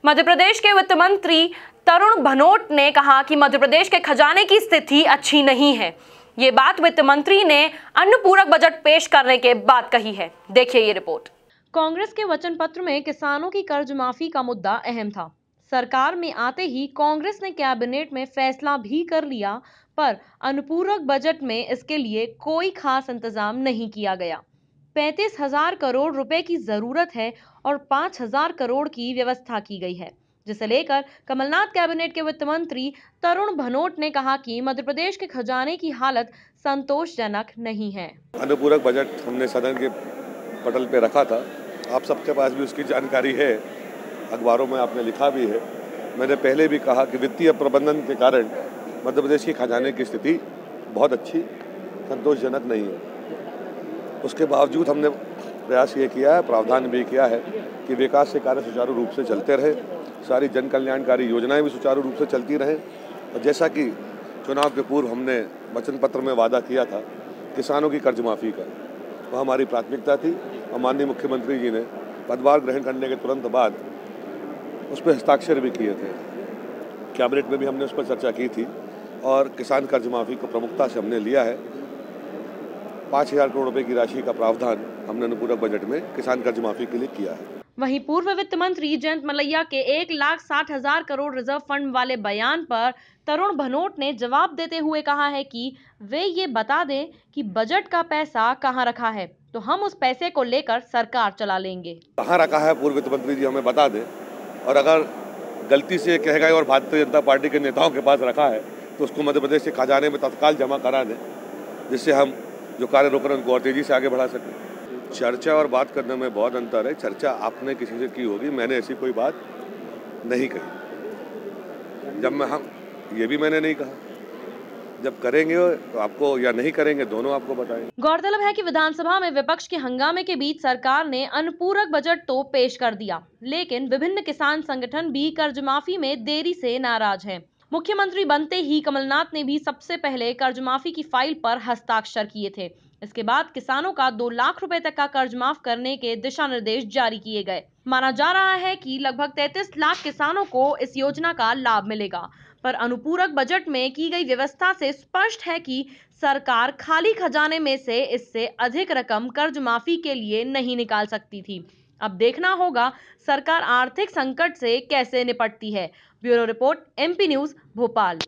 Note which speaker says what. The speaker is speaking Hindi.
Speaker 1: मध्य प्रदेश के वित्त मंत्री तरुण भनोट ने कहा कि मध्य प्रदेश के खजाने की स्थिति अच्छी नहीं है। ये बात वित्त मंत्री ने अनुपूरक बजट पेश करने के बाद कही है। देखिए ये रिपोर्ट।
Speaker 2: कांग्रेस के वचन पत्र में किसानों की कर्ज माफी का मुद्दा अहम था। सरकार में आते ही कांग्रेस ने कैबिनेट में फैसला भी कर लिया, पर अनुपूरक बजट में इसके लिए कोई खास इंतजाम नहीं किया गया। 35,000 करोड़ रुपए की जरूरत है और 5,000 करोड़ की व्यवस्था की गई है, जिसे लेकर कमलनाथ कैबिनेट के वित्त मंत्री तरुण भनोट ने कहा कि मध्य प्रदेश के खजाने की हालत संतोषजनक नहीं है।
Speaker 3: अनुपूरक बजट हमने सदन के पटल पे रखा था, आप सबके पास भी उसकी जानकारी है, अखबारों में आपने लिखा भी है। मैंने पहले भी कहा कि वित्तीय प्रबंधन के कारण मध्य प्रदेश की खजाने की स्थिति बहुत अच्छी, संतोषजनक नहीं है। उसके बावजूद हमने प्रयास ये किया है, प्रावधान भी किया है कि विकास के कार्य सुचारू रूप से चलते रहे, सारी जन कल्याणकारी योजनाएं भी सुचारू रूप से चलती रहें। और जैसा कि चुनाव के पूर्व हमने वचन पत्र में वादा किया था किसानों की कर्ज माफ़ी का, वह हमारी प्राथमिकता थी और माननीय मुख्यमंत्री जी ने पदभार ग्रहण करने के तुरंत बाद उस पर हस्ताक्षर भी किए थे। कैबिनेट में भी हमने उस पर चर्चा की थी और किसान कर्ज माफ़ी को प्रमुखता से हमने लिया है। 5,000 करोड़ रुपए की राशि का प्रावधान हमने अनुपूरक बजट में किसान कर्ज माफ़ी के लिए किया है।
Speaker 2: वहीं पूर्व वित्त मंत्री जयंत मलैया के 1,60,000 करोड़ रिजर्व फंड वाले बयान पर तरुण भनोट ने जवाब देते हुए कहा है कि वे ये बता दें कि बजट का पैसा कहां रखा है, तो हम उस पैसे को लेकर सरकार चला लेंगे।
Speaker 3: कहाँ रखा है पूर्व वित्त मंत्री जी हमें बता दें, और अगर गलती से कह गए और भारतीय जनता पार्टी के नेताओं के पास रखा है तो उसको मध्य प्रदेश के खजाने में तत्काल जमा करा दें, जिससे हम जो कार्य रोक रहे हैं उनको और तेजी से आगे बढ़ा सकें। चर्चा और बात करने में बहुत अंतर है। चर्चा आपने किसी से की होगी, मैंने ऐसी कोई बात नहीं कही। जब हम ये भी मैंने नहीं कहा, जब करेंगे तो आपको या नहीं करेंगे दोनों आपको बताएंगे।
Speaker 2: गौरतलब है कि विधानसभा में विपक्ष के हंगामे के बीच सरकार ने अनुपूरक बजट तो पेश कर दिया, लेकिन विभिन्न किसान संगठन भी कर्ज माफी में देरी से नाराज हैं। मुख्यमंत्री बनते ही कमलनाथ ने भी सबसे पहले कर्ज माफी की फाइल पर हस्ताक्षर किए थे। इसके बाद किसानों का 2 लाख रुपए तक का कर्ज माफ करने के दिशा निर्देश जारी किए गए। माना जा रहा है कि लगभग 33 लाख किसानों को इस योजना का लाभ मिलेगा, पर अनुपूरक बजट में की गई व्यवस्था से स्पष्ट है कि सरकार खाली खजाने में से इससे अधिक रकम कर्ज माफी के लिए नहीं निकाल सकती थी। अब देखना होगा सरकार आर्थिक संकट से कैसे निपटती है। Bureau report, MP news, Bhopal.